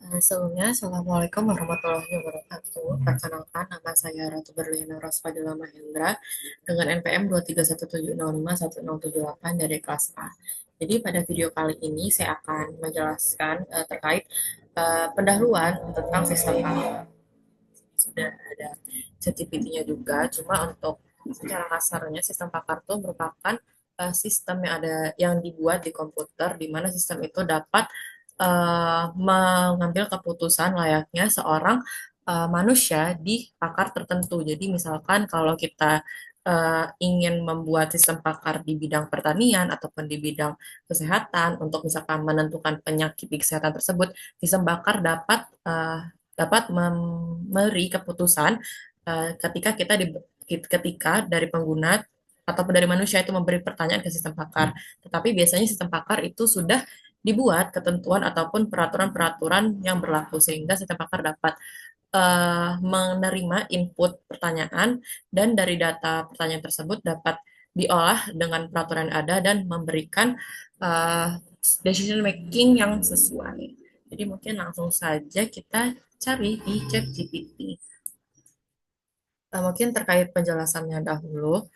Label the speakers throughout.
Speaker 1: Sebelumnya, Assalamualaikum warahmatullahi wabarakatuh. Perkenalkan, nama saya Ratu Berliana Rosfadila Mahendra dengan NPM 23170510678 dari kelas A. Jadi pada video kali ini saya akan menjelaskan terkait pendahuluan tentang sistem PAKAR. Sudah ada ChatGPT-nya juga, cuma untuk secara kasarnya sistem PAKAR itu merupakan sistem yang yang dibuat di komputer, di mana sistem itu dapat mengambil keputusan layaknya seorang manusia di pakar tertentu. Jadi misalkan kalau kita ingin membuat sistem pakar di bidang pertanian ataupun di bidang kesehatan untuk misalkan menentukan penyakit di kesehatan tersebut, sistem pakar dapat memberi keputusan ketika ketika dari pengguna ataupun dari manusia itu memberi pertanyaan ke sistem pakar. Tetapi biasanya sistem pakar itu sudah dibuat ketentuan ataupun peraturan-peraturan yang berlaku sehingga sistem pakar dapat menerima input pertanyaan dan dari data pertanyaan tersebut dapat diolah dengan peraturan yang ada dan memberikan uh, decision making yang sesuai. Jadi mungkin langsung saja kita cari di ChatGPT. Mungkin terkait penjelasannya dahulu.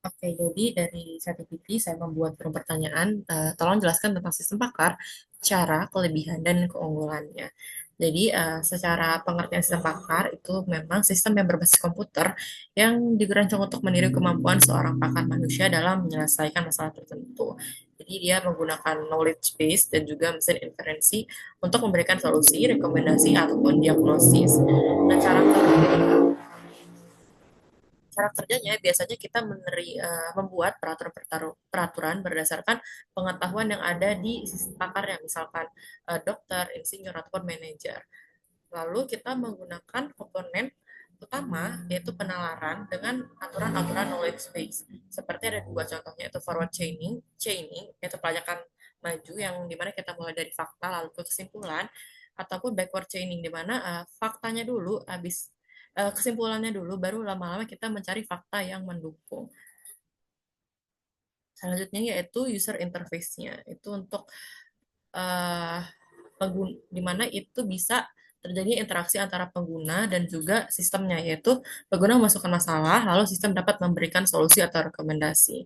Speaker 1: Oke, jadi dari ChatGPT saya membuat pertanyaan, tolong jelaskan tentang sistem pakar, cara, kelebihan, dan keunggulannya. Jadi, secara pengertian sistem pakar itu memang sistem yang berbasis komputer yang dirancang untuk meniru kemampuan seorang pakar manusia dalam menyelesaikan masalah tertentu. Jadi dia menggunakan knowledge base dan juga mesin inferensi untuk memberikan solusi, rekomendasi, ataupun diagnosis. Nah, cara kerjanya biasanya kita membuat peraturan berdasarkan pengetahuan yang ada di sistem pakarnya, misalkan dokter, insinyur, ataupun manajer. Lalu kita menggunakan komponen utama yaitu penalaran dengan aturan-aturan knowledge base. Seperti ada dua contohnya yaitu forward chaining yaitu pelacakan maju yang dimana kita mulai dari fakta lalu ke kesimpulan, ataupun backward chaining di mana faktanya dulu habis kesimpulannya dulu baru lama-lama kita mencari fakta yang mendukung. Selanjutnya yaitu user interface-nya. Itu untuk uh, di mana itu bisa terjadi interaksi antara pengguna dan juga sistemnya, yaitu pengguna memasukkan masalah, lalu sistem dapat memberikan solusi atau rekomendasi.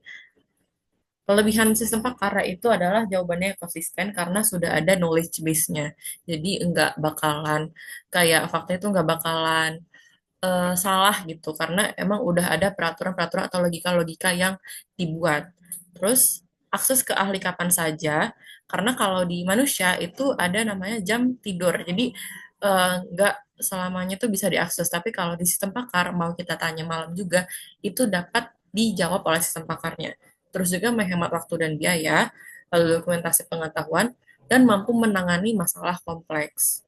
Speaker 1: Kelebihan sistem Pakara itu adalah jawabannya konsisten karena sudah ada knowledge base-nya. Jadi enggak bakalan kayak fakta itu enggak bakalan salah gitu karena emang udah ada peraturan-peraturan atau logika-logika yang dibuat. Terus akses ke ahli kapan saja karena kalau di manusia itu ada namanya jam tidur. Jadi nggak selamanya itu bisa diakses. Tapi kalau di sistem pakar mau kita tanya malam juga itu dapat dijawab oleh sistem pakarnya. Terus juga menghemat waktu dan biaya, lalu dokumentasi pengetahuan dan mampu menangani masalah kompleks.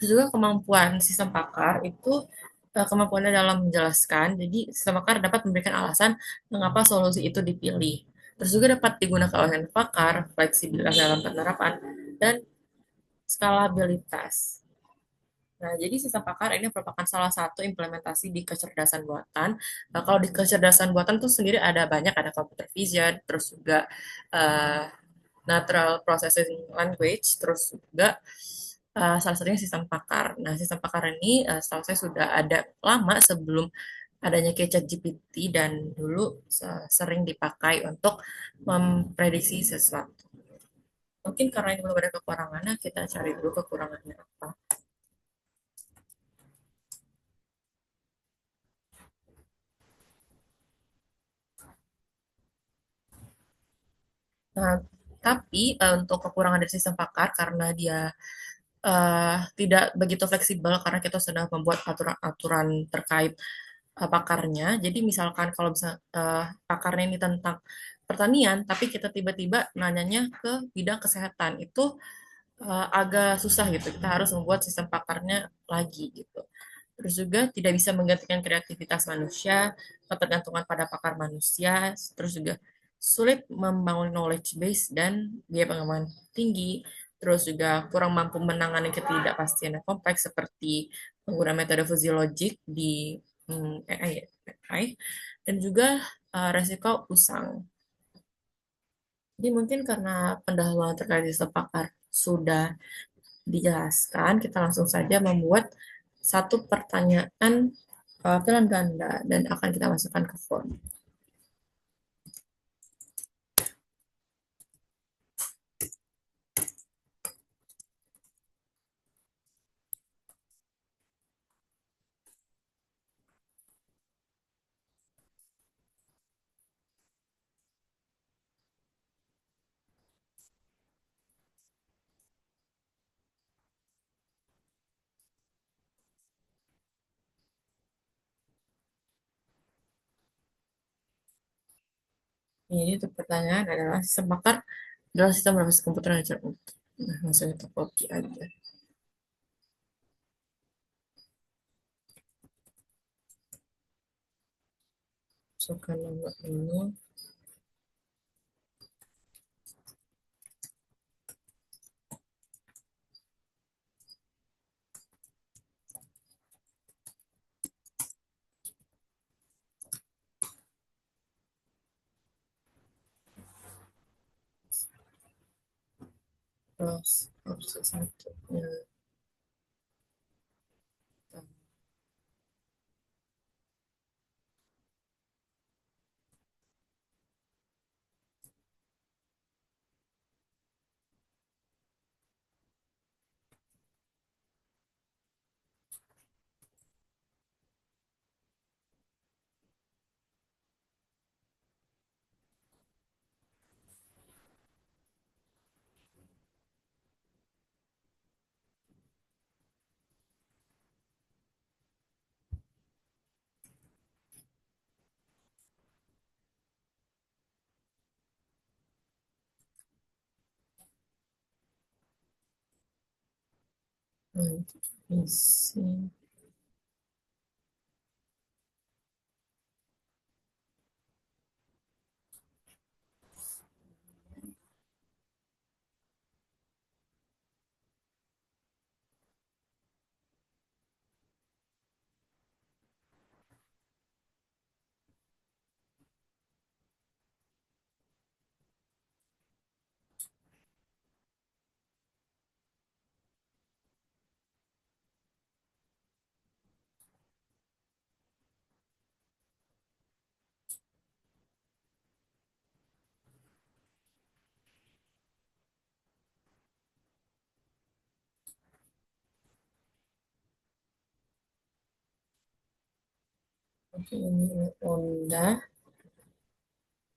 Speaker 1: Terus juga kemampuan sistem pakar itu kemampuannya dalam menjelaskan. Jadi sistem pakar dapat memberikan alasan mengapa solusi itu dipilih. Terus juga dapat digunakan oleh pakar, fleksibilitas dalam penerapan, dan skalabilitas. Nah, jadi sistem pakar ini merupakan salah satu implementasi di kecerdasan buatan. Nah, kalau di kecerdasan buatan itu sendiri ada banyak, ada computer vision, terus juga uh, natural processing language, terus juga salah satunya sistem pakar. Nah, sistem pakar ini setahu saya sudah ada lama sebelum adanya kayak ChatGPT dan dulu sering dipakai untuk memprediksi sesuatu. Mungkin karena ini belum ada kekurangannya, kita cari dulu kekurangannya apa. Nah, tapi untuk kekurangan dari sistem pakar karena dia tidak begitu fleksibel karena kita sudah membuat aturan-aturan terkait pakarnya. Jadi misalkan kalau bisa pakarnya ini tentang pertanian, tapi kita tiba-tiba nanyanya ke bidang kesehatan, itu agak susah gitu. Kita harus membuat sistem pakarnya lagi gitu. Terus juga tidak bisa menggantikan kreativitas manusia, ketergantungan pada pakar manusia, terus juga sulit membangun knowledge base dan biaya pengembangan tinggi, terus juga kurang mampu menangani ketidakpastian yang kompleks seperti penggunaan metode fuzzy logic di AI, dan juga resiko usang. Jadi mungkin karena pendahuluan terkait sistem pakar sudah dijelaskan, kita langsung saja membuat satu pertanyaan pilihan ganda dan akan kita masukkan ke form. Jadi untuk pertanyaan adalah sistem pakar adalah sistem berbasis komputer yang cermat. Nah, langsung kita copy aja. Masukkan nomor ini. Terus opsi satunya. Isi. Oke, ini udah.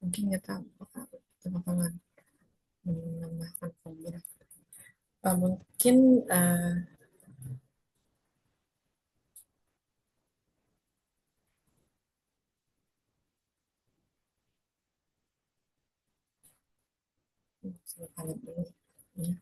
Speaker 1: Mungkin kita bakalan menambahkan formula. Mungkin saya kalian dulu. Ya.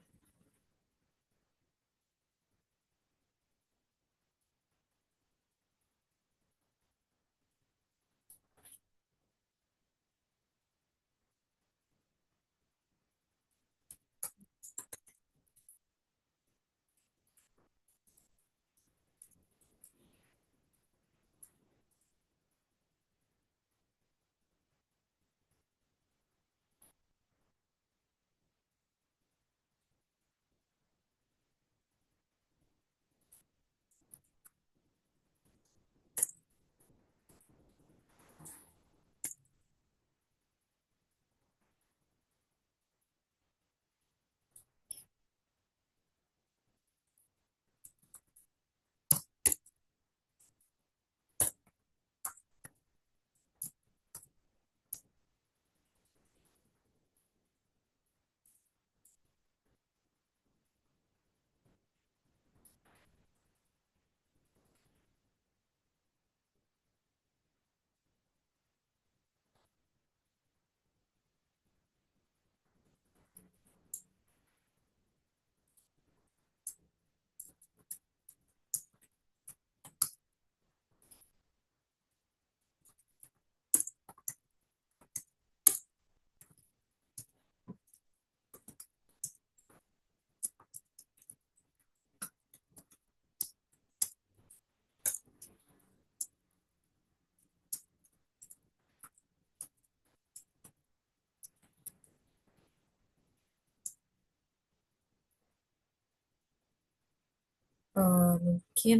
Speaker 1: mungkin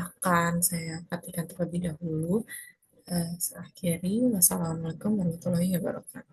Speaker 1: akan saya ketikkan terlebih dahulu. Saya akhiri. Wassalamualaikum warahmatullahi wabarakatuh.